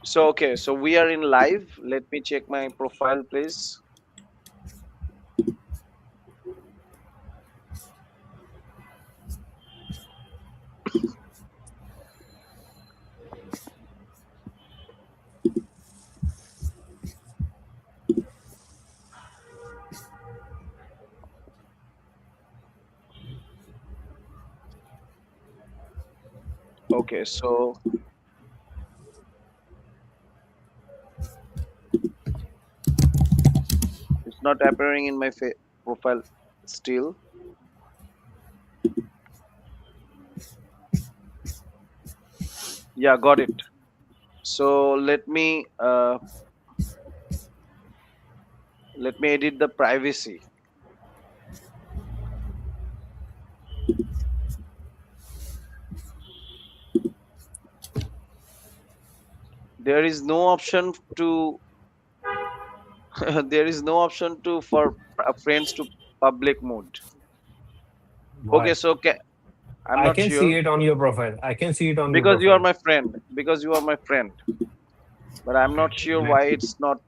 So okay, so we are in live. Let me check my profile, please. Okay, so it's not appearing in my profile still. Yeah, got it. So let me edit the privacy. There is no option to there is no option to for friends to public mode. Okay, Why? so I'm I not can see sure it on your profile. I can see it on your because you are profile. my friend. Because you are my friend, but I'm Okay. not sure why it's not.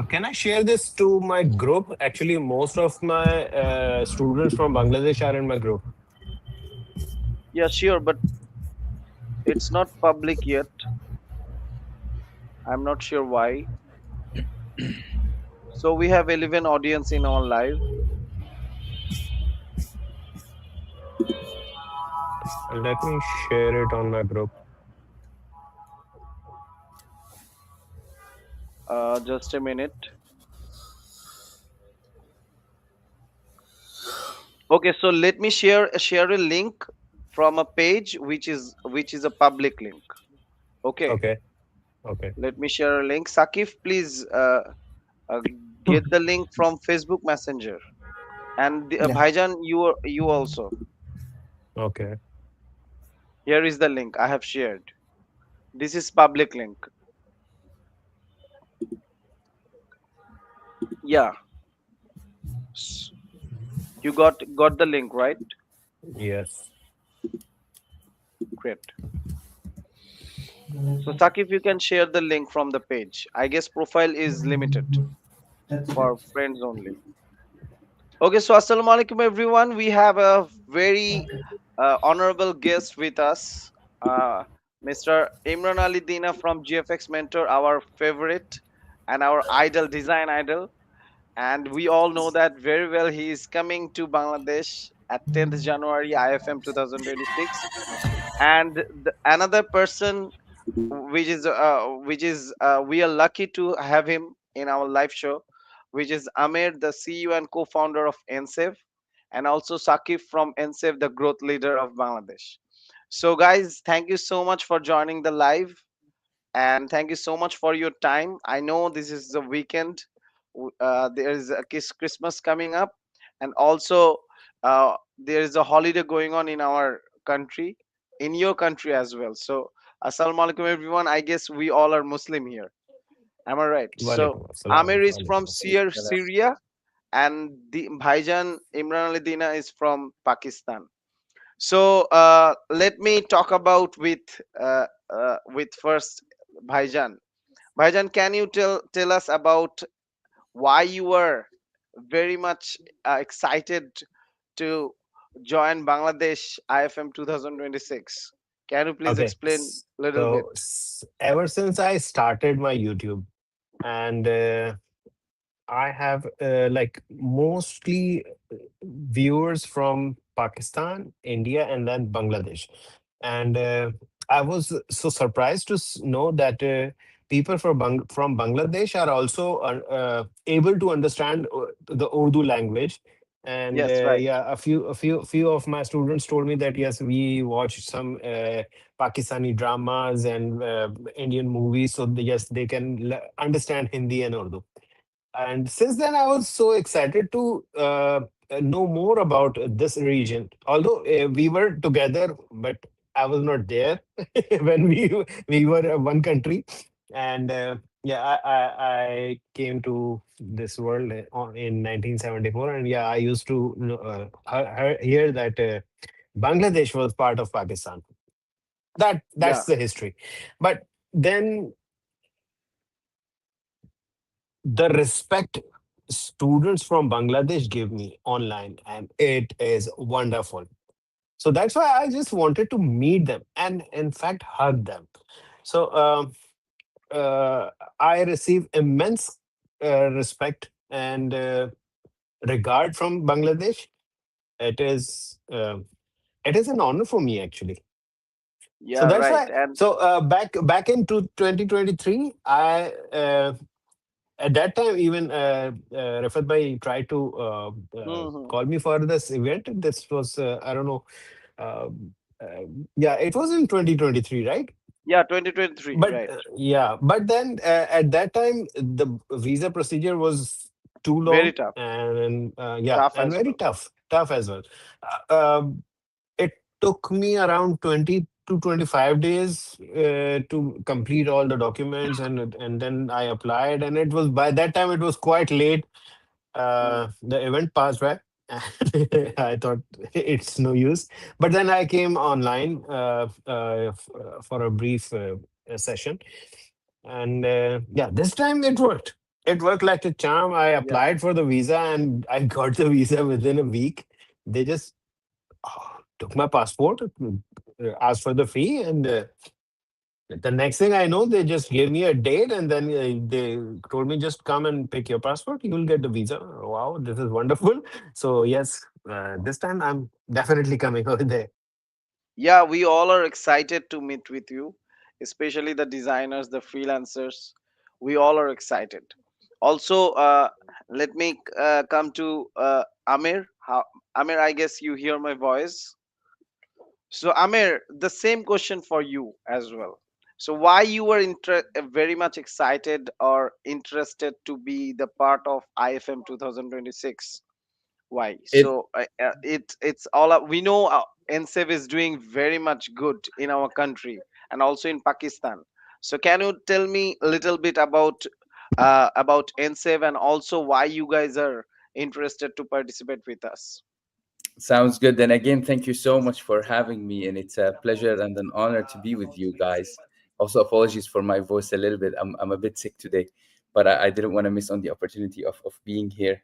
Can I share this to my group? Actually, most of my students from Bangladesh are in my group. Yeah, sure, but it's not public yet. I'm not sure why. So we have 11 audience in our live. Let me share it on my group. Just a minute. Okay, so let me share a link from a page which is a public link. Okay, Okay. Okay. let me share a link. Sakif, please uh, get the link from Facebook Messenger. And Yeah. Bhaijan, you also. Okay. Here is the link I have shared. This is public link. Yeah, s- you got the link, right? Yes. Great. So Sakif, you can share the link from the page. I guess profile is limited That's it. for friends only. Okay, so assalamu alaikum everyone. We have a very Okay. honorable guest with us, Mr. Imran Ali Dina from GFXMentor, our favorite and our idol, design idol. And we all know that very well. He is coming to Bangladesh at 10th January IFM 2026. And another person which is we are lucky to have him in our live show, which is Amer, the CEO and co-founder of Nsave, and also Shakif from Nsave, the growth leader of Bangladesh. So guys, thank you so much for joining the live, and thank you so much for your time. I know this is the weekend. There is a Christmas coming up, and also there is a holiday going on in our country, in your country as well. So assalamu alaikum everyone. I guess we all are Muslim here, am I right? So Walaikum assalam. Amir is from Walaikum assalam. Syria, and the Bhaijan Imran Ali Dina is from Pakistan. So let me talk about with first Bhaijan. Bhaijan, can you tell us about why you were very much excited to join Bangladesh IFM 2026? Can you please Okay. explain a little bit? So ever since I started my YouTube, and I have like mostly viewers from Pakistan, India, and then Bangladesh. And I was so surprised to know that people from Bangladesh are also able to understand the Urdu language. And Yes, right. yeah, a few of my students told me that yes, we watch some Pakistani dramas and Indian movies, so yes, they can understand Hindi and Urdu. And since then, I was so excited to know more about this region. Although we were together, but I was not there when we were one country. And yeah, I came to this world in 1974, and yeah, I used to hear that Bangladesh was part of Pakistan. That's Yeah, the history. But then the respect students from Bangladesh give me online, and it is wonderful. So that's why I just wanted to meet them and, in fact, hug them. So uh, I receive immense respect and regard from Bangladesh. It is uh, it is an honor for me, actually. So yeah, that's right. why. And So back into 2023, I at that time, even Rifat bhai tried to mhm. call me for this event. This was I don't know. Uh, uh, yeah, it was in 2023, right? Yeah, 2023, But right. yeah, but then at that time the visa procedure was too Very long, tough, and yeah, tough and as very well. tough as well. It took me around 20 to 25 days to complete all the documents, and then I applied, and it was, by that time it was quite late. Mm. The event passed by. I thought it's no use, but then I came online for a brief session, and yeah, this time it worked. It worked like a charm. I Yeah, applied for the visa, and I got the visa within a week. They just took my passport, asked for the fee, and the next thing I know, they just gave me a date, and then they told me, just come and pick your passport. You will get the visa. Wow, this is wonderful. So yes, this time I'm definitely coming over there. yeah, we all are excited to meet with you, especially the designers, the freelancers. We all are excited. Also, let me come to Amir. Amir, I guess you hear my voice. So, Amir, the same question for you as well. So, why you were very much excited or interested to be the part of IFM 2026? Why? It So, it's all we know. Nsave is doing very much good in our country and also in Pakistan. So, can you tell me a little bit about Nsave and also why you guys are interested to participate with us? sounds good. And again, thank you so much for having me. And it's a pleasure and an honor to be with you guys. Also, apologies for my voice a little bit. I'm a bit sick today, but I didn't want to miss on the opportunity of being here.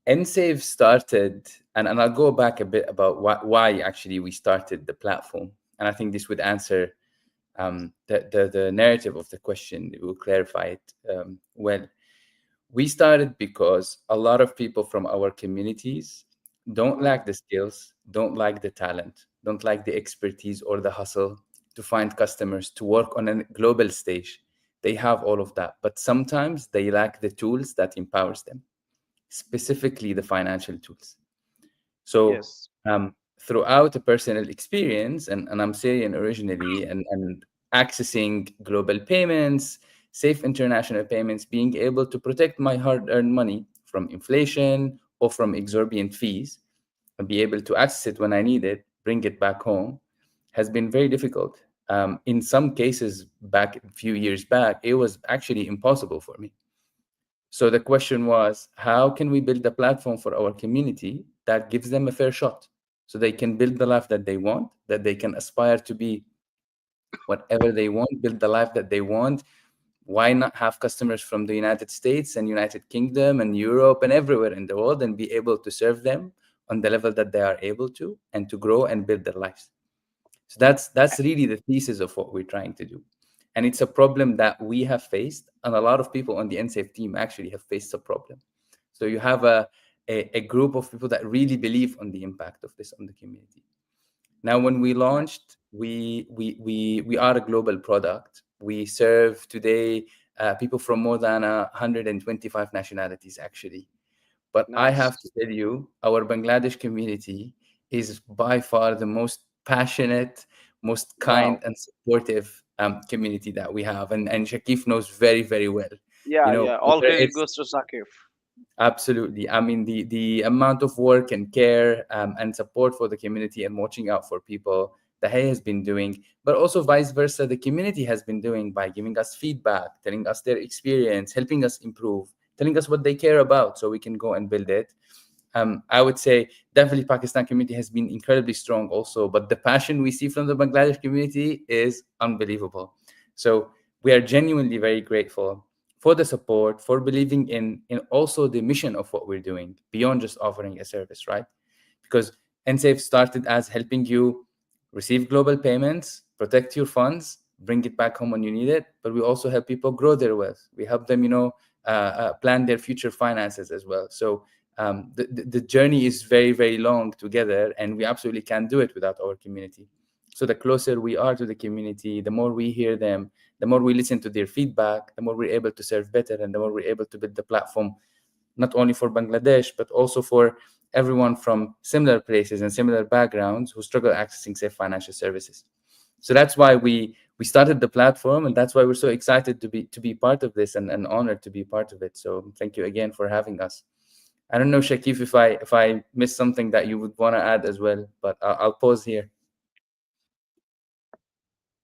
Nsave started, and I'll go back a bit about why actually we started the platform. And I think this would answer the narrative of the question. It will clarify it well. We started because a lot of people from our communities don't Hmm. lack the skills, don't like the talent, don't like the expertise or the hustle to find customers, to work on a global stage. They have all of that, but sometimes they lack the tools that empowers them, specifically the financial tools. So Yes. throughout a personal experience, and I'm Syrian originally, and accessing global payments, safe international payments, being able to protect my hard-earned money from inflation or from exorbitant fees, and be able to access it when I need it, bring it back home, has been very difficult. In some cases, back a few years back, it was actually impossible for me. So the question was, how can we build a platform for our community that gives them a fair shot so they can build the life that they want, that they can aspire to be whatever they want, build the life that they want. Why not have customers from the United States and United Kingdom and Europe and everywhere in the world and be able to serve them on the level that they are able to and to grow and build their lives? So that's really the thesis of what we're trying to do. And it's a problem that we have faced, and a lot of people on the NSAFE team actually have faced a problem. So you have a group of people that really believe on the impact of this on the community. Now, when we Nice. launched, we are a global product. We serve today people from more than 125 nationalities, actually. But I have Nice. to tell you, our Bangladesh community is by far the most passionate, most kind, Wow. and supportive community that we have. And Shakif knows very, very well. You Yeah, know, yeah. All whether credit it's goes to Sakif. absolutely. I mean, the amount of work and care and support for the community and watching out for people that he has been doing, but also vice versa, the community has been doing by giving us feedback, telling us their experience, helping us improve, telling us what they care about so we can go and build it. I would say definitely Pakistan community has been incredibly strong also, but the passion we see from the Bangladesh community is unbelievable. So we are genuinely very grateful for the support, for believing in also the mission of what we're doing beyond just offering a service, right? Because Nsave started as helping you receive global payments, protect your funds, bring it back home when you need it. But we also help people grow their wealth. We help them, plan their future finances as well. So the journey is very, very long together, and we absolutely can't do it without our community. So the closer we are to the community, the more we hear them, the more we listen to their feedback, the more we're able to serve better, and the more we're able to build the platform not only for Bangladesh, but also for everyone from similar places and similar backgrounds who struggle accessing safe financial services. So that's why we started the platform, and that's why we're so excited to be part of this, and honored to be part of it. So thank you again for having us. I don't know, Shakif, if I missed something that you would want to add as well, but I'll pause here.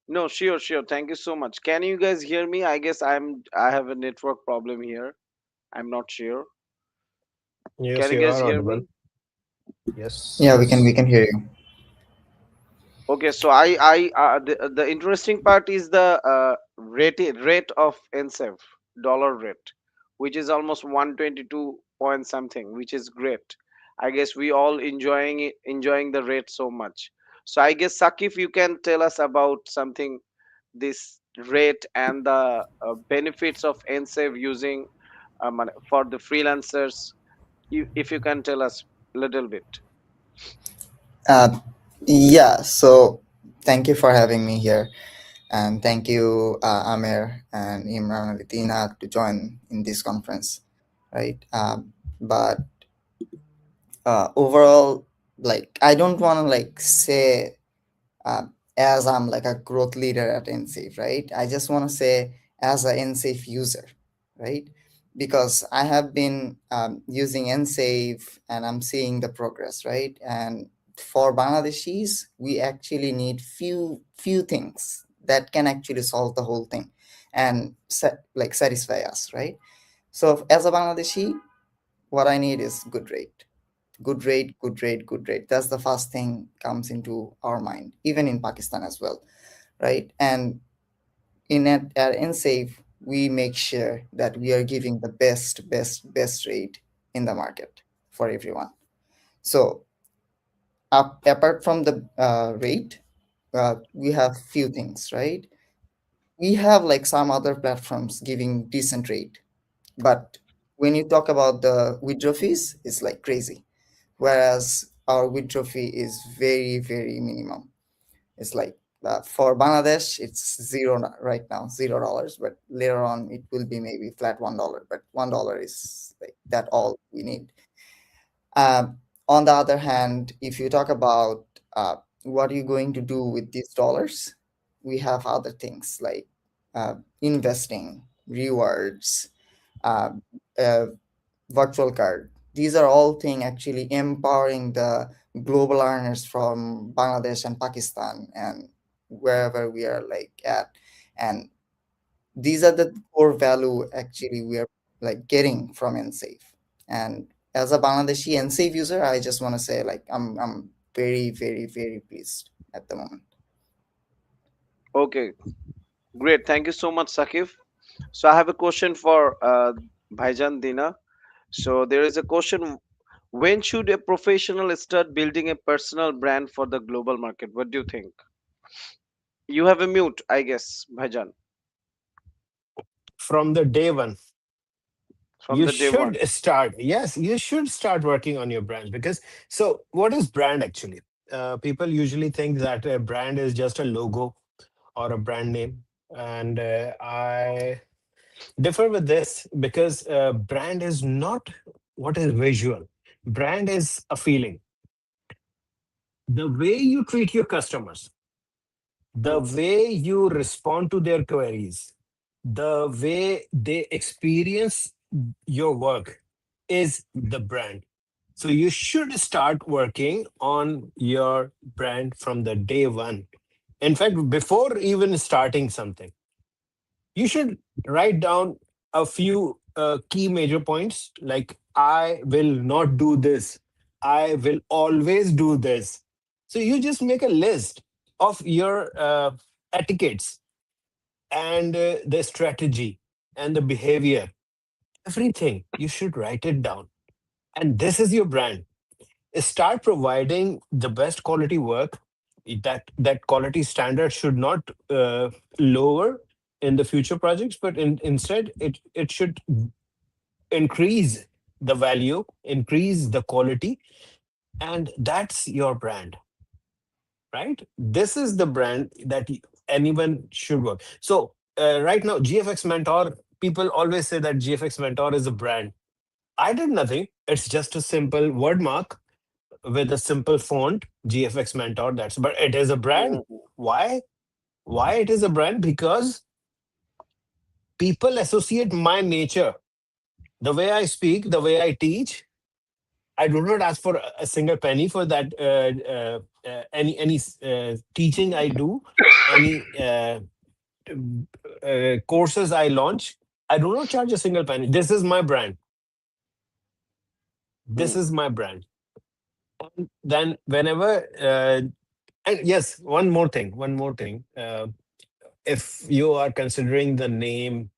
No, sure, sure. Thank you so much. Can you guys hear me? I guess I have a network problem here. I'm not sure. Can Yes, you you guys are hear audible. me? Yes, Yeah, we yes. can hear you. Okay, so the interesting part is the rate of NSEF dollar rate, which is almost 122 point something, which is great. I guess we all enjoying the rate so much. So I guess Sakif, you can tell us about something this rate and the benefits of NSEF using for the freelancers. If you can tell us a little bit. Uh, yeah, so thank you for having me here. And thank you, Amer and Imran and Dina, to join in this conference, right? But overall, like, I don't want to like say uh, as I'm like a growth leader at Nsave, right? I just want to say as a Nsave user, right? Because I have been using Nsave and I'm seeing the progress, right? And for Bangladeshis, we actually need few things that can actually solve the whole thing and like satisfy us, right? So as a Bangladeshi, what I need is good rate, good rate, good rate, good rate. That's the first thing comes into our mind, even in Pakistan as well, right? And at Nsave, we make sure that we are giving the best rate in the market for everyone. So apart from the rate, we have few things, right? We have like some other platforms giving decent rate, but when you talk about the withdraw fees, it's like crazy, whereas our withdraw fee is very minimum. It's like for Bangladesh, it's zero right now, $0. But later on, it will be maybe flat $1. But $1 is like that all we need. On the other hand, if you talk about what are you going to do with these dollars, we have other things like investing, rewards, uh, uh, virtual card. These are all things actually empowering the global earners from Bangladesh and Pakistan and wherever we are like at. And these are the core value actually we are like getting from Nsave. And as a Bangladeshi Nsave user, I just want to say like I'm very pleased at the moment. Okay, great. Thank you so much, Sakif. So I have a question for Bhaijan Dina. So there is a question: when should a professional start building a personal brand for the global market? What do you think? You have a mute, I guess, Bhaijan, From the day one, from you the day should one. start. Yes, you should start working on your brand because so what is brand actually? People usually think that a brand is just a logo or a brand name, and I differ with this because brand is not what is visual. Brand is a feeling. The way you treat your customers, the Hmm. way you respond to their queries, the way they experience your work is the brand. So you should start working on your brand from the day one. In fact, before even starting something, you should write down a few key major points like I will not do this. I will always do this. So you just make a list of your etiquettes and the strategy and the behavior, everything. You should write it down. And this is your brand. Start providing the best quality work. That quality standard should not lower in the future projects, but instead it should increase the value, increase the quality, and that's your brand, right? This is the brand that anyone should work. So right now, GFX Mentor, people always say that GFX Mentor is a brand. I did nothing. It's just a simple word mark with a simple font, GFX Mentor. That's, but it is a brand. Mhm. Why? Why it is a brand? Because people associate my nature, the way I speak, the way I teach. I do not ask for a single penny for that. Any teaching I do, any courses I launch, I do not charge a single penny. This is my brand. This Hmm. is my brand. Then whenever, and yes, one more thing. One more thing. If you are considering the name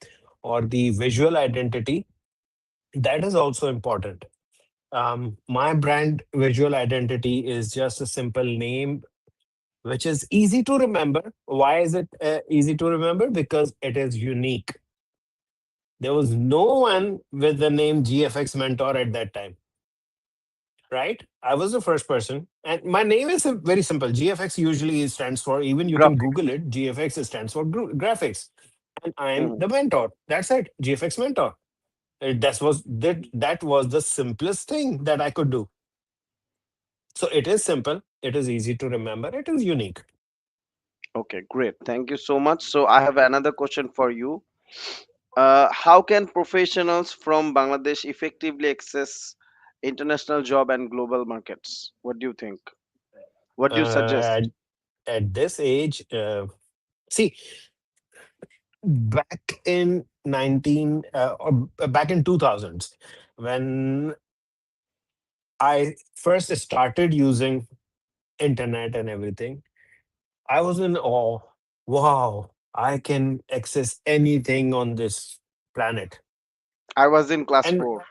or the visual identity, that is also important. My brand visual identity is just a simple name which is easy to remember. Why is it easy to remember? Because it is unique. There was no one with the name GFX Mentor at that time, right? I was the first person, and my name is very simple. GFX usually stands for, even you can Graphic. Google it. GFX stands for graphics, and I am Hmm. the mentor. That's it. GFX Mentor. That was the simplest thing that I could do. So it is simple. It is easy to remember. It is unique. Okay, great. Thank you so much. So I have another question for you. How can professionals from Bangladesh effectively access international job and global markets? What do you think? What do you Uh, at, suggest? at this age, see, back in 2000s, when I first started using internet and everything, I was in awe. Wow, I can access anything on this planet. I was in class And 4.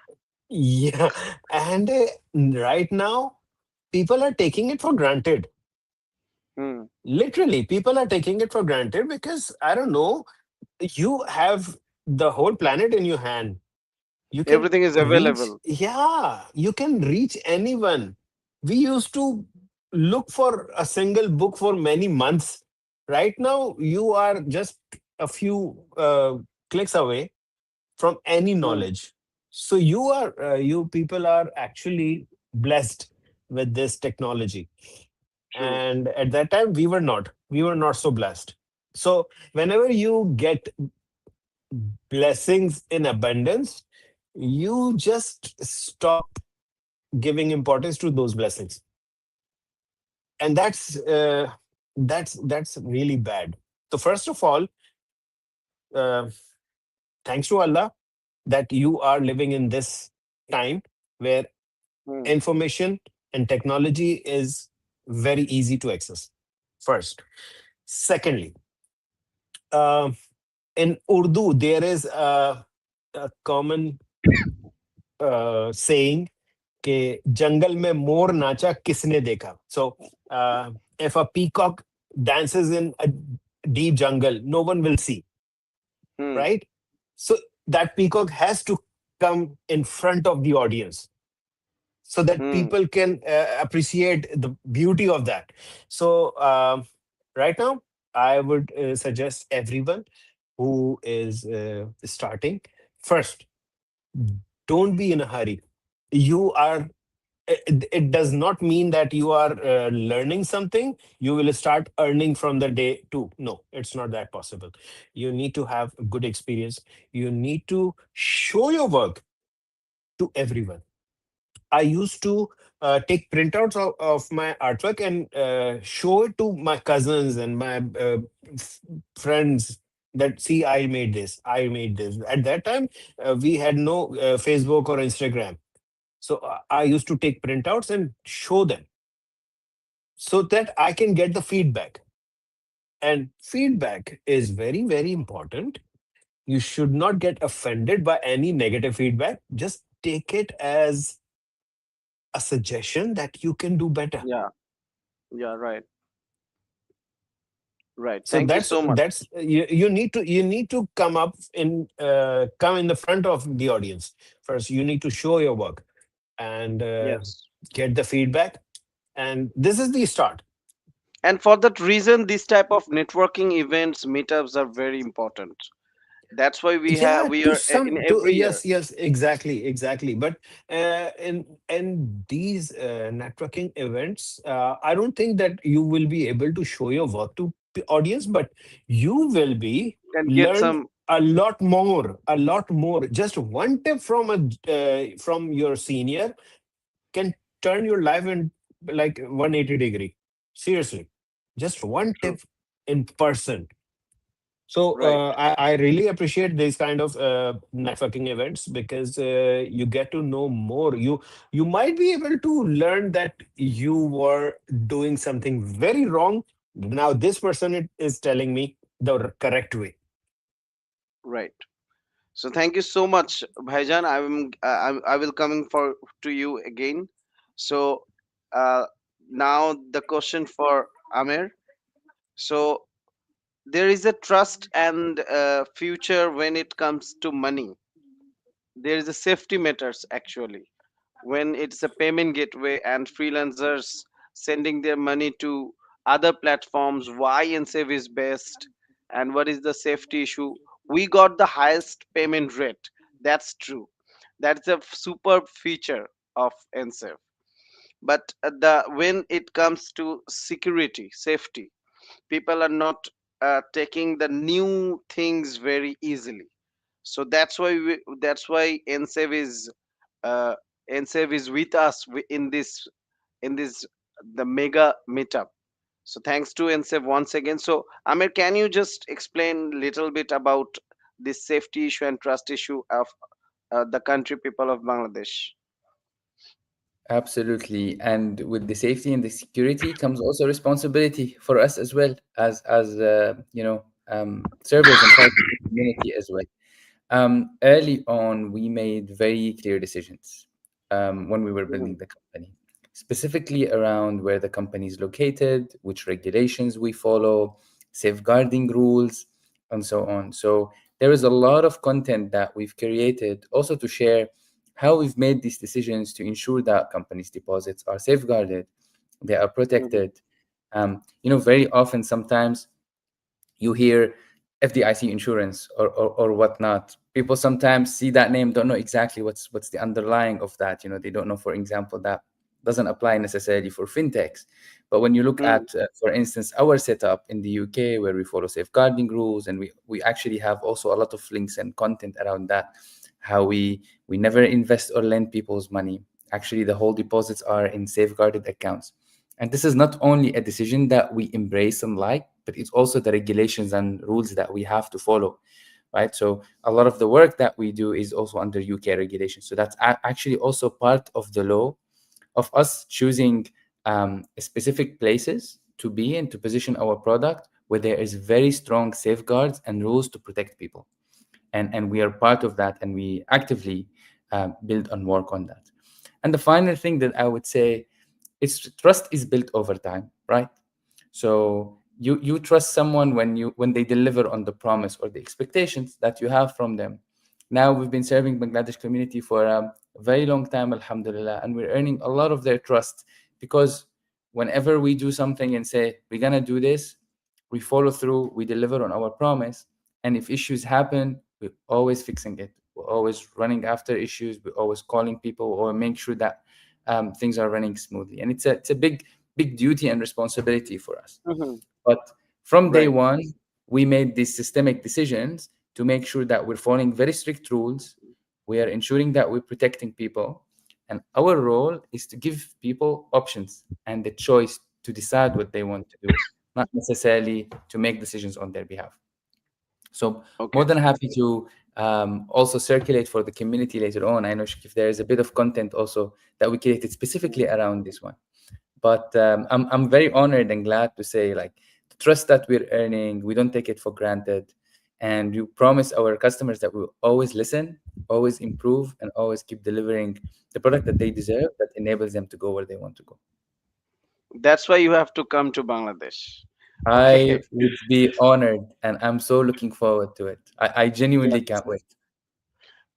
yeah, and right now, people are taking it for granted. Hmm. Literally, people are taking it for granted because I don't know, you have the whole planet in your hand. You can Everything is reach, available. yeah, you can reach anyone. We used to look for a single book for many months. Right now, you are just a few clicks away from any Hmm. knowledge. So you people are actually blessed with this technology. True. And at that time, we were not so blessed. So whenever you get blessings in abundance, you just stop giving importance to those blessings, and that's really bad. So first of all, uh, thanks to Allah that you are living in this time where Hmm. information and technology is very easy to access. First, secondly, uh, in Urdu there is a common saying कि जंगल में मोर नाचा किसने देखा. So if a peacock dances in a deep jungle, no one will see, Hmm. right? So that peacock has to come in front of the audience so that Hmm. people can appreciate the beauty of that. So right now, I would suggest everyone who is starting, first, don't be in a hurry. You are it does not mean that you are learning something, you will start earning from the day two. No, it's not that possible. You need to have a good experience. You need to show your work to everyone. I used to take printouts of my artwork and show it to my cousins and my f- friends that, see, I made this. At that time, we had no Facebook or Instagram. So I used to take printouts and show them so that I can get the feedback. And feedback is very, very important. You should not get offended by any negative feedback. Just take it as a suggestion that you can do better. Yeah. Yeah. Right. Right. So Thank you so much. you need to come in the front of the audience first. You need to show your work and Yes. get the feedback. And this is the start. And for that reason, this type of networking events, meetups are very important. That's why Yeah, we to are some in to every year. yes, yes, exactly, exactly. But in these networking events, I don't think that you will be able to show your work to audience, but you will be Can get learn some. a lot more. Just one tip from your senior can turn your life in like 180 degree. Seriously, just one True. tip in person. So Right. I really appreciate these kind of networking events because you get to know more. You might be able to learn that you were doing something very wrong. Now this person is telling me the correct way. Right. So thank you so much, Bhaijan. I will coming for to you again. So uh, now the question for Amer. So there is a trust and future when it comes to money. There is a safety matters actually when it's a payment gateway and freelancers sending their money to other platforms. Why Nsave is best and what is the safety issue? We got the highest payment rate. That's true. That's a superb feature of Nsave. But the when it comes to security, safety, people are not taking the new things very easily. So that's why Nsave is uh, Nsave is with us in this the mega meetup. So thanks to Nsave once again. So Amir, can you just explain little bit about this safety issue and trust issue of the country people of Bangladesh? Absolutely. And with the safety and the security comes also responsibility for us as well as servers and part of the community as well. Early on, we made very clear decisions when we were Mhm, building the company, specifically around where the company is located, which regulations we follow, safeguarding rules, and so on. So there is a lot of content that we've created also to share how we've made these decisions to ensure that companies' deposits are safeguarded, they are mhm, protected. Very often, sometimes you hear FDIC insurance or whatnot. People sometimes see that name, don't know exactly what's the underlying of that. They don't know, for example, that doesn't apply necessarily for fintechs. But when you look mhm, at, for instance, our setup in the UK, where we follow safeguarding rules, and we actually have also a lot of links and content around that, how we never invest or lend people's money. Actually, the whole deposits are in safeguarded accounts. And this is not only a decision that we embrace and like, but it's also the regulations and rules that we have to follow, right? So a lot of the work that we do is also under UK regulations. So that's actually also part of the law of us choosing specific places to be and to position our product where there is very strong safeguards and rules to protect people. And we are part of that, and we actively build and work on that. And the final thing that I would say, it's trust is built over time, right? So you trust someone when they deliver on the promise or the expectations that you have from them. Now we've been serving Bangladesh community for a very long time, alhamdulillah, and we're earning a lot of their trust because whenever we do something and say we're gonna do this, we follow through, we deliver on our promise, and if issues happen, we're always fixing it. We're always running after issues. We're always calling people or make sure that things are running smoothly. And it's a big duty and responsibility for us. mhm. But from day Right. one, we made these systemic decisions to make sure that we're following very strict rules. We are ensuring that we're protecting people. And our role is to give people options and the choice to decide what they want to do, not necessarily to make decisions on their behalf. So more Okay. than happy to also circulate for the community later on. I know if there is a bit of content also that we created specifically around this one. But I'm very honored and glad to say, like, the trust that we're earning, we don't take it for granted. And you promise our customers that we'll always listen, always improve, and always keep delivering the product that they deserve that enables them to go where they want to go. That's why you have to come to Bangladesh. I Okay. would be honored, and I'm so looking forward to it. I genuinely Yes. can't wait.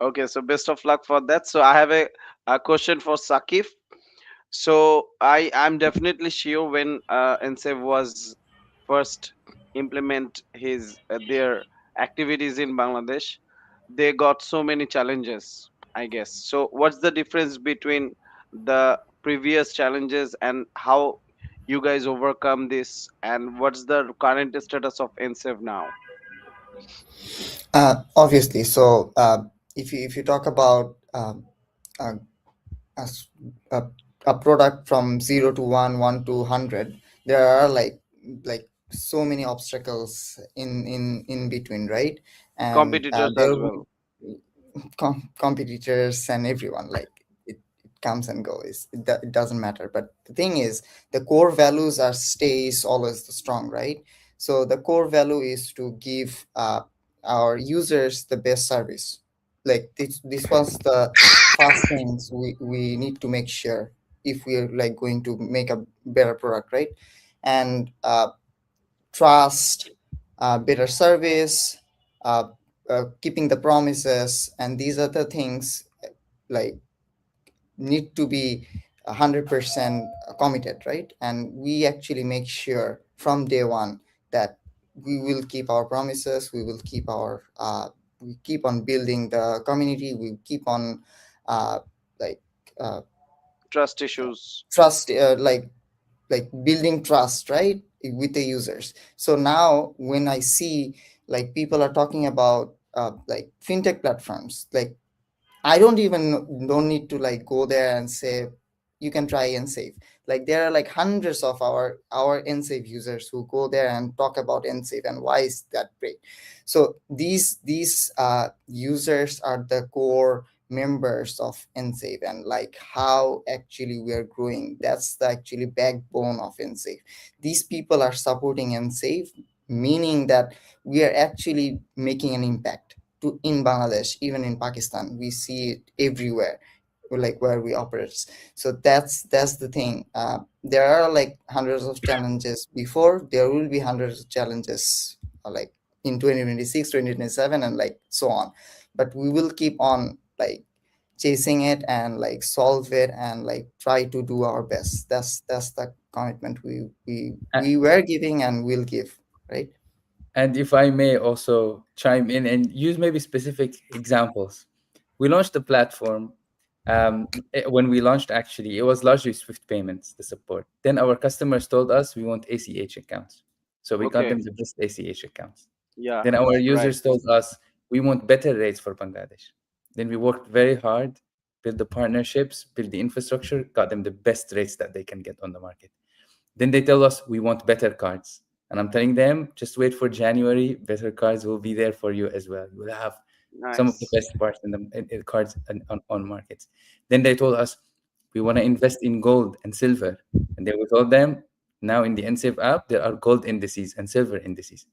Okay, so best of luck for that. So I have a question for Sakif. So I'm definitely sure when Nsave was first implement his their activities in Bangladesh, they got so many challenges, I guess. So what's the difference between the previous challenges and how you guys overcome this, and what's the current status of Nsave now? Obviously, so if you talk about a, a s- a- a product from 0 to 1, 1 to 100, there are like so many obstacles in between, right? And Competitors there as will well. be competitors and everyone, like it comes and goes. It doesn't matter, but the thing is, the core values are stays always the strong, right? So the core value is to give our users the best service. Like this was the first things we need to make sure if we're like going to make a better product, right? And trust, better service, uh, keeping the promises, and these are the things like need to be 100% committed, right? And we actually make sure from day one that we will keep our promises, we will keep our we keep on building the community, we keep on uh, like uh, Trust issues. trust like building trust, right, with the users. So now when I see like people are talking about like fintech platforms, like I don't need to like go there and say you can try Nsave. Like there are like hundreds of our Nsave users who go there and talk about Nsave and why is that great. So these users are the core members of Nsave, and like how actually we are growing. That's the actually backbone of Nsave. These people are supporting Nsave, meaning that we are actually making an impact to in Bangladesh, even in Pakistan. We see it everywhere, like where we operate. So that's the thing. There are like hundreds of challenges before. There will be hundreds of challenges like in 2026, 2027, and like so on. But we will keep on like chasing it and like solve it and like try to do our best. That's the commitment we were giving and will give, right? And if I may also chime in and use maybe specific examples, we launched the platform. When we launched, actually, it was largely Swift payments, the support. Then our customers told us we want ACH accounts. So we got Okay. them the best ACH accounts. Yeah. Then our Right. users told us we want better rates for Bangladesh. Then we worked very hard, built the partnerships, built the infrastructure, got them the best rates that they can get on the market. Then they tell us we want better cards. And I'm telling them, just wait for January. Better cards will be there for you as well. You will have some of the Nice. best parts in cards on markets. Then they told us we want to invest in gold and silver. And then we told them now in the Nsave app, there are gold indices and silver indices.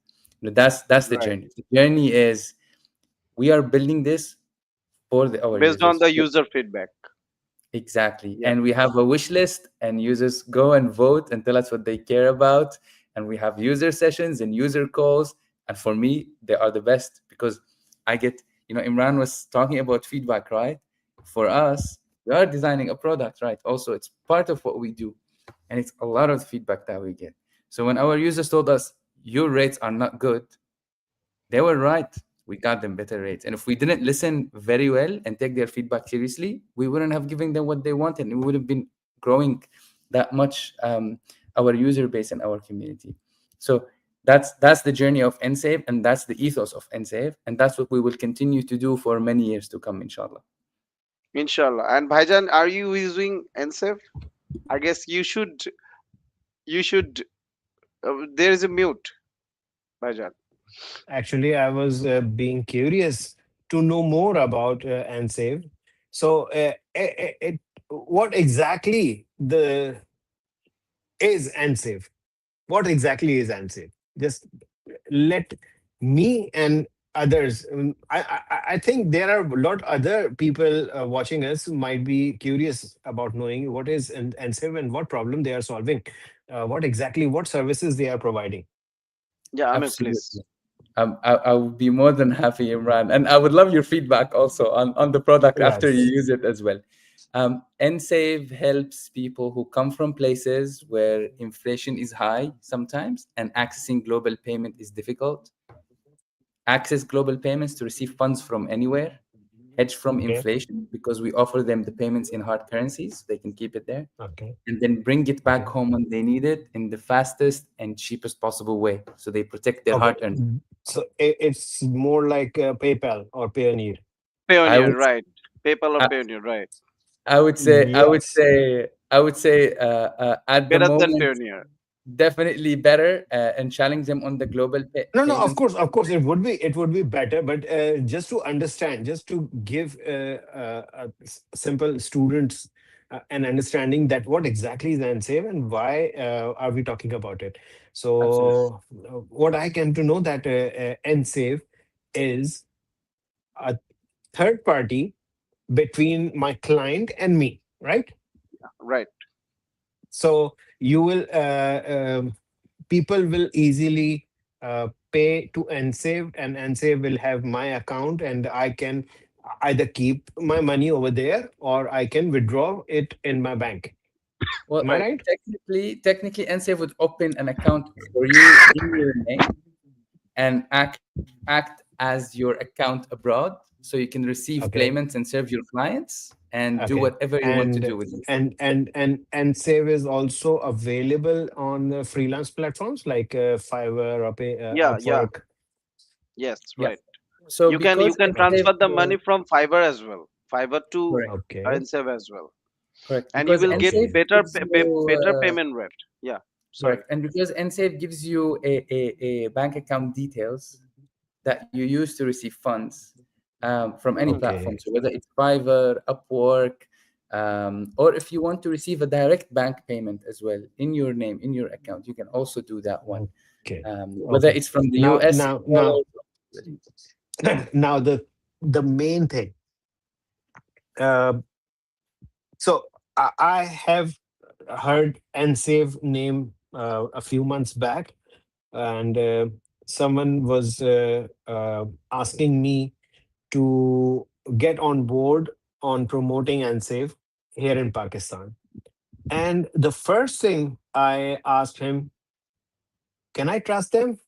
That's the Right. journey. The journey is we are building this for our Based on users. the user feedback. Exactly. Yeah. And we have a wish list, and users go and vote and tell us what they care about. And we have user sessions and user calls. And for me, they are the best because I get, Imran was talking about feedback, right? For us, we are designing a product, right? Also, it's part of what we do. And it's a lot of feedback that we get. So when our users told us, your rates are not good, they were right. We got them better rates. And if we didn't listen very well and take their feedback seriously, we wouldn't have given them what they wanted. And we would have been growing that much our user base and our community. So that's the journey of Nsave, and that's the ethos of Nsave. And that's what we will continue to do for many years to come, inshallah. Inshallah. And Bhaijan, are you using NSAF? I guess you should. You should. There is a mute, Bhaijan. Actually, I was being curious to know more about Nsave. So, what exactly the is Nsave? What exactly is Nsave? Just let me and others. I think there are a lot other people watching us who might be curious about knowing what is Nsave and what problem they are solving. What exactly what services they are providing. Yeah, Amir, please. Absolutely. I would be more than happy, Imran, and I would love your feedback also on the product after you Yes. use it as well. Nsave helps people who come from places where inflation is high sometimes and accessing global payment is difficult. Access global payments to receive funds from anywhere, hedge from Okay. inflation because we offer them the payments in hard currencies, they can keep it there, Okay. and then bring it back Okay. home when they need it in the fastest and cheapest possible way. So they protect their Okay. hard earned. So it's more like PayPal or Payoneer. I Pioneer, would right? PayPal or I, Pioneer, right? Yes. I would say at the Better than moment Pioneer. definitely better and challenge them on the global No, no, payments. of course, it would be better, but just to understand, just to give simple students an understanding that what exactly is Nsave and why are we talking about it. Absolutely. So, what I came to know that Nsave is a third party between my client and me, right? Right. So you will people will easily pay to Nsave, and Nsave will have my account, and I can either keep my money over there or I can withdraw it in my bank. Well, Am I Right. right? technically, NSAFE would open an account for you in your name and act as your account abroad, so you can receive Okay. payments and serve your clients and do Okay. whatever you want to And do with it. Nsave is also available on freelance platforms like Fiverr or Yeah, yeah. Upwork. Yes, Yeah. right. So You because can NSAFE, transfer the money from Fiverr as well. Fiverr to correct, Okay. Nsave as well. correct, And you because will get NSAFE Okay. gives you better payment rate. Yeah. Sorry. correct, and because NSAFE gives you a bank account details that you use to receive funds from any Hmm. platform. Okay. So whether it's Fiverr, Upwork, or if you want to receive a direct bank payment as well in your name, in your account, you can also do that one. Okay. Whether Okay. it's from the Now, US now, now, dollars. now the main thing. Uh, so I have heard Nsave name a few months back, and someone was asking me to get on board on promoting Nsave here in Pakistan. And the first thing I asked him, can I trust them?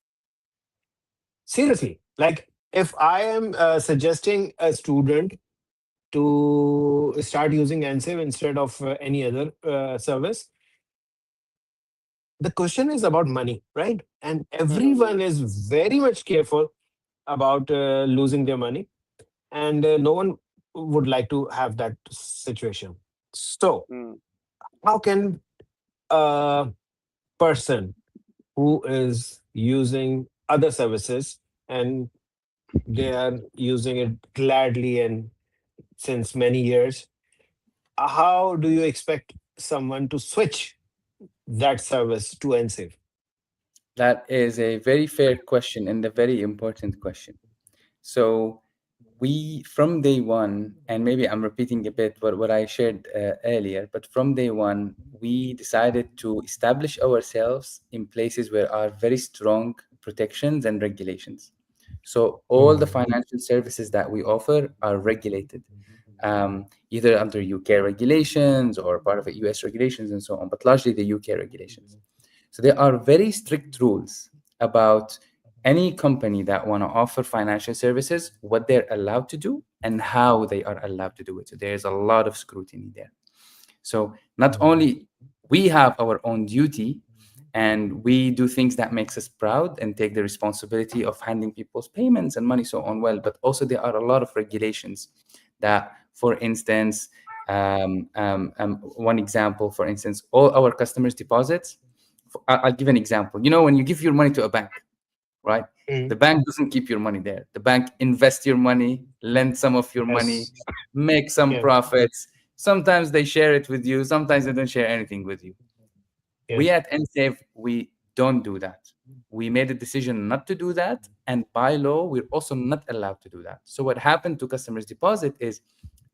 Seriously, like if I am suggesting a student to start using Nsave instead of any other service, the question is about money, right? And Hmm. everyone is very much careful about losing their money, and no one would like to have that situation. So, Hmm. how can a person who is using other services and they are using it gladly and since many years, how do you expect someone to switch that service to Nsave? That is a very fair question and a very important question. So we, from day one, and maybe I'm repeating a bit what I shared earlier, but from day one, we decided to establish ourselves in places where are very strong protections and regulations. So all the Hmm. financial services that we offer are regulated, either under UK regulations or part of the US regulations and so on, but largely the UK regulations. So there are very strict rules about any company that want to offer financial services, what they're allowed to do and how they are allowed to do it. So there's a lot of scrutiny there. So not Hmm. only we have our own duty and we do things that makes us proud and take the responsibility of handling people's payments and money so on well, but also there are a lot of regulations that, for instance, one example, for instance, all our customers' deposits. I'll give an example. You know, when you give your money to a bank, right? The bank doesn't keep your money there. The bank invest your money, lend some of your money, Yes. make some Yeah. profits. Sometimes they share it with you. Sometimes they don't share anything with you. Yeah. We at Nsave, we don't do that. We made a decision not to do that, and by law, we're also not allowed to do that. So what happened to customers' deposit is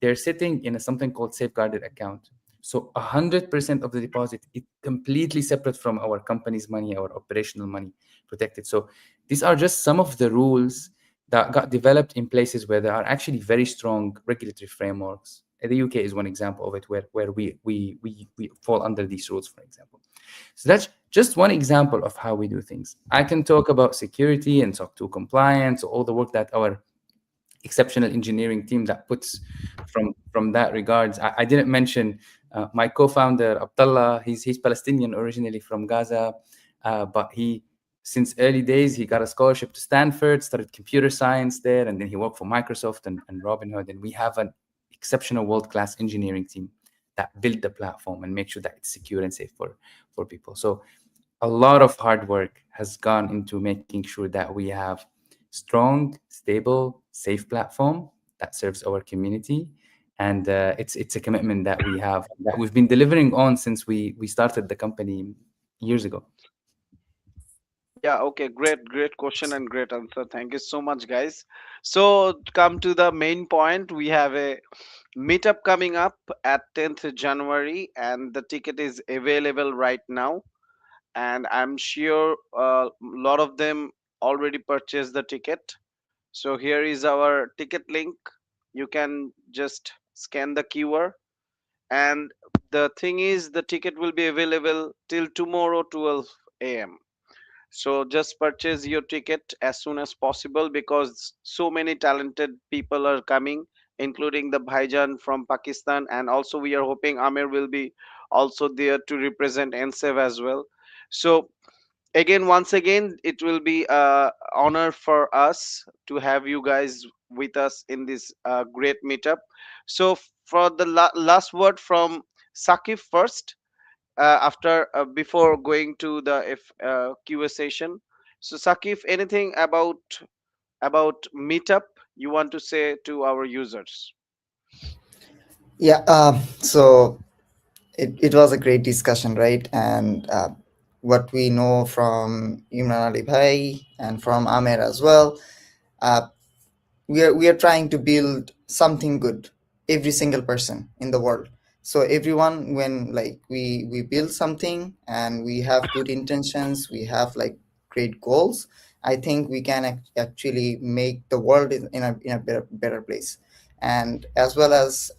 they're sitting in a something called safeguarded account. So 100% of the deposit is completely separate from our company's money, our operational money, protected. So these are just some of the rules that got developed in places where there are actually very strong regulatory frameworks. The UK is one example of it, where we fall under these rules, for example. So that's just one example of how we do things. I can talk about security and SOC 2 compliance, all the work that our exceptional engineering team that puts from that regards. I didn't mention my co-founder Abdullah. He's Palestinian originally from Gaza, but he since early days he got a scholarship to Stanford, studied computer science there, and then he worked for Microsoft and Robinhood. And we have an exceptional world-class engineering team that build the platform and make sure that it's secure and safe for people. So a lot of hard work has gone into making sure that we have strong, stable, safe platform that serves our community, and it's a commitment that we have that we've been delivering on since we started the company years ago. Yeah, okay, great question and great answer. Thank you so much, guys. So, to come to the main point, we have a meetup coming up at 10th January, and the ticket is available right now. And I'm sure a lot of them already purchased the ticket. So, here is our ticket link. You can just scan the QR. And the thing is, the ticket will be available till tomorrow, 12 a.m. So just purchase your ticket as soon as possible because so many talented people are coming, including the Bhaijan from Pakistan, and also we are hoping Amer will be also there to represent Nsave as well. So again, once again, it will be a honor for us to have you guys with us in this great meetup. So for the last word from Sakif first, after before going to the QA session. So Sakif, anything about meetup you want to say to our users? Yeah. So it was a great discussion, right? And what we know from Imran Ali Bhai and from Amer as well, uh, we are trying to build something good, every single person in the world. So everyone, when like we build something and we have good intentions, we have like great goals, I think we can actually make the world in a better place. And as well as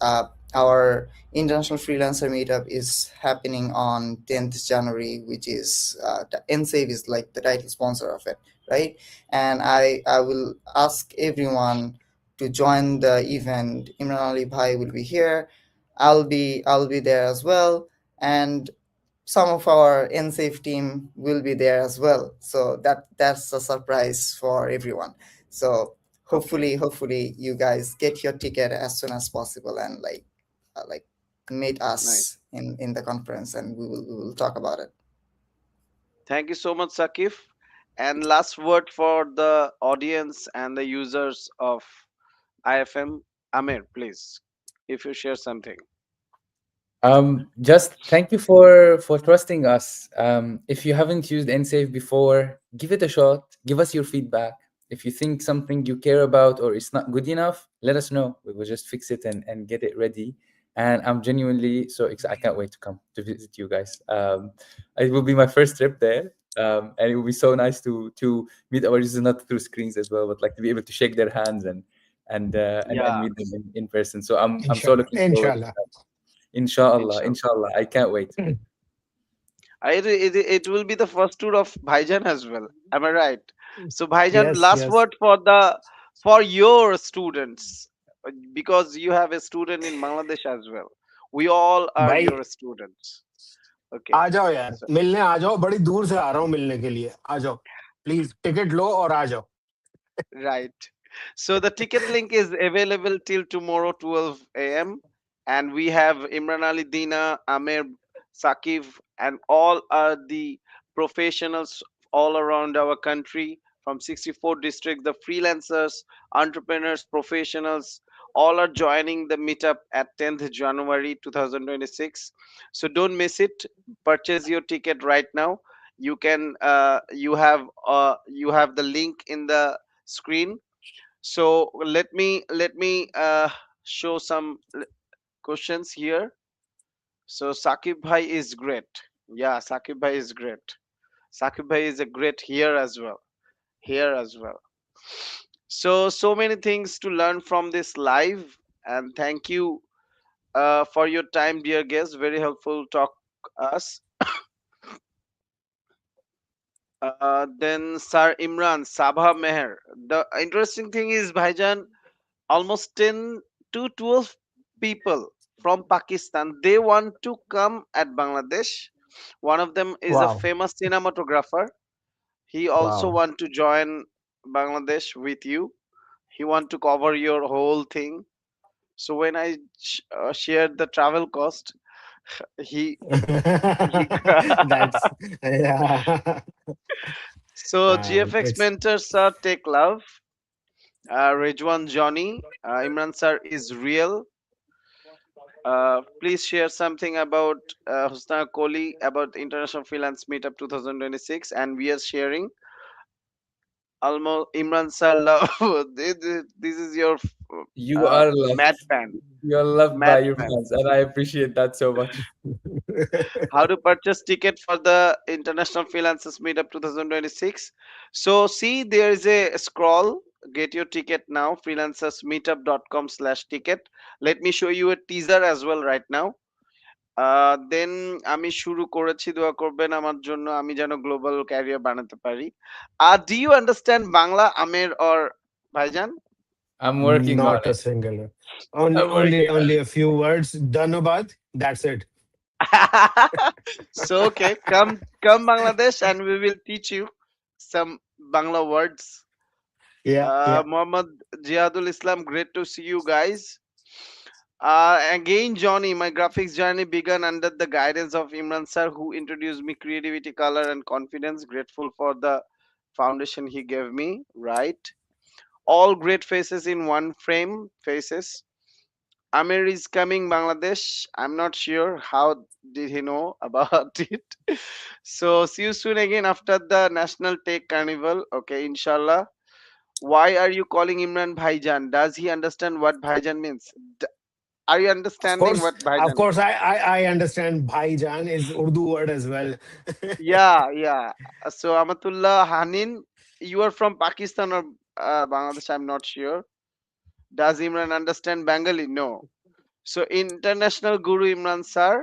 our international freelancer meetup is happening on 10th January, which is the Nsave is like the title sponsor of it, right? And I will ask everyone to join the event. Imran Ali Bhai will be here. I'll be there as well, and some of our NSAFE team will be there as well. So that's a surprise for everyone. So Okay, hopefully you guys get your ticket as soon as possible and like meet nice. us in the conference, and we will talk about it. Thank you so much, Sakif. And last word for the audience and the users of IFM, Amir, please, if you share something. Just thank you for trusting us. If you haven't used Nsave before, give it a shot. Give us your feedback. If you think something you care about or it's not good enough, let us know. We will just fix it and get it ready. And I'm genuinely so excited. I can't wait to come to visit you guys. It will be my first trip there. And it will be so nice to meet our users, not through screens as well, but like to be able to shake their hands and Yeah, meet them in person. So I'm so Inshallah. looking forward. Inshallah. Inshallah, inshallah. inshallah. I can't wait. It will be the first tour of Bhaijan as well. Am I right? So Bhaijan, Yes, last yes. word for the for your students, because you have a student in Bangladesh as well. We all are भाई your students. Okay. आ जाओ यार, So मिलने आ जाओ, बड़ी दूर से आ रहा हूँ मिलने के लिए, आ जाओ प्लीज, टिकट लो और आ जाओ. right. So the ticket link is available till tomorrow 12 a.m. And we have Imran Ali, Dina, Amer, Sakif, and all are the professionals all around our country from 64 districts. The freelancers, entrepreneurs, professionals, all are joining the meetup at 10th January 2026. So don't miss it. Purchase your ticket right now. You can you have the link in the screen. So let me show some questions here. So Sakib Bhai is great. Yeah, Sakib Bhai is great. Sakib Bhai is a great here as well. Here as well. So many things to learn from this live, and thank you for your time, dear guests. Very helpful talk us. Then Sir Imran, Sabha Meher. The interesting thing is, Bhaijan, almost 10 to 12 people from Pakistan, they want to come at Bangladesh. One of them is a Wow. famous cinematographer. He also Wow. want to join Bangladesh with you. He want to cover your whole thing. So when I shared the travel cost, he he That's yeah. so GFX It's mentor sir take love. Rejwan Johnny, Imran sir is real. Please share something about Husna Kohli about International Freelance Meetup 2026, and we are sharing almost Imran sir love. This is your You are mad loved. fan, You're loved by mad your fan. fans, and I appreciate that so much. How to purchase ticket for the International Freelancers Meetup 2026? So see, there is a scroll. Get your ticket now. freelancersmeetup.com/ticket. Let me show you a teaser as well right now. দেন আমি শুরু করেছি, দোয়া করবেন আমার জন্য আমি যেন global career বানাতে পারি। ডু ইউ আন্ডারস্ট্যান্ড বাংলা, আমের অর ভাইজান? I'm working on not a it. single. Only, I'm working on only it. a few words. Dhanabad. That's it. So okay, come Bangladesh and we will teach you some Bangla words. Yeah, yeah. Muhammad Jihadul Islam, great to see you guys. Again, Johnny, my graphics journey began under the guidance of Imran sir, who introduced me creativity, color, and confidence. Grateful for the foundation he gave me. Right, all great faces in one frame. Faces. Amer is coming Bangladesh. I'm not sure how did he know about it. So see you soon again after the National Tech Carnival. Okay, inshallah. Why are you calling Imran Bhaijan? Does he understand what Bhaijan means? Are you understanding what Of Bhaijan course, means? I understand. Bhaijan is Urdu word as well. Yeah, yeah. So Amatullah Hanin, you are from Pakistan or Bangladesh? I'm not sure. Does Imran understand Bengali? No. So international Guru Imran sir,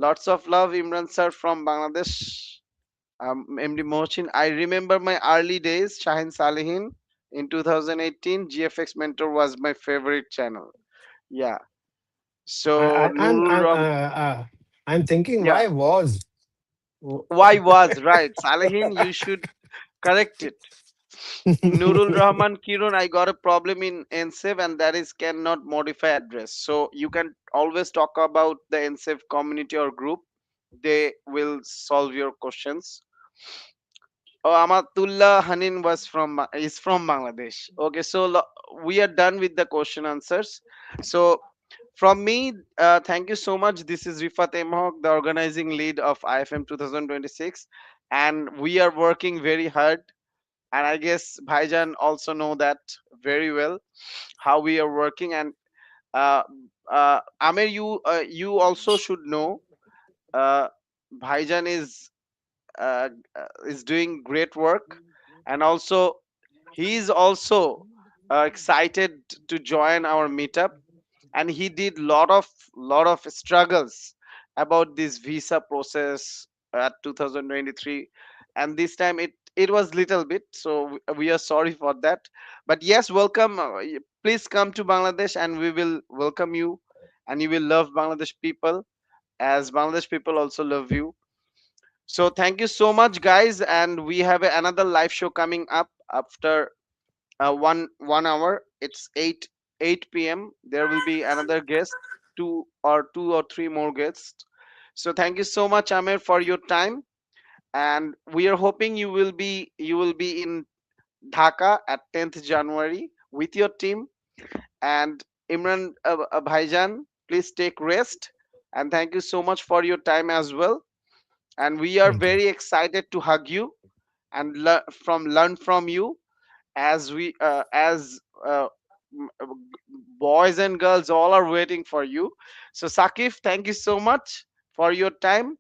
lots of love Imran sir from Bangladesh. MD Mohsin, I remember my early days. Shahin Salihin in 2018. GFX Mentor was my favorite channel. Yeah. So Nurul Ram, I'm thinking yeah. why was. Why was right? Salihin, you should correct it. Nurul Rahman Kiran, I got a problem in Nsave and that is cannot modify address. So you can always talk about the Nsave community or group. They will solve your questions. Oh, Amatullah Hanin is from Bangladesh. Okay, so we are done with the question answers. So from me, thank you so much. This is Rifat Emhok, the organizing lead of IFM 2026, and we are working very hard. And I guess Bhaijan also know that very well how we are working. And uh, Amer, you also should know uh, Bhaijan is doing great work, and also he is also excited to join our meetup, and he did lot of struggles about this visa process at 2023, and this time it was little bit, so we are sorry for that. But yes, welcome, please come to Bangladesh and we will welcome you, and you will love Bangladesh people as Bangladesh people also love you. So thank you so much, guys, and we have another live show coming up after one hour. It's 8 p.m. There will be another guest, two or three more guests. So thank you so much, Amer, for your time, and we are hoping you will be in Dhaka at 10th January with your team. And Imran Bhaijan, please take rest. And thank you so much for your time as well. And we are Thank you. very excited to hug you and learn from you as we as m- uh, boys and girls all are waiting for you. So Sakif, thank you so much for your time.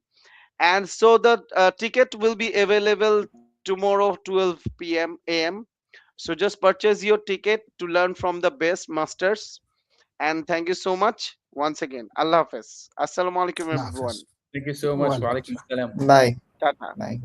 And so the ticket will be available tomorrow 12 p.m. am. So just purchase your ticket to learn from the best masters. And thank you so much once again. Allah Hafiz. Assalamu alaikum Allah everyone. Hafiz. Thank you so much. Wa Walaikum alaikum salam. assalam. Bye. Tata. Bye.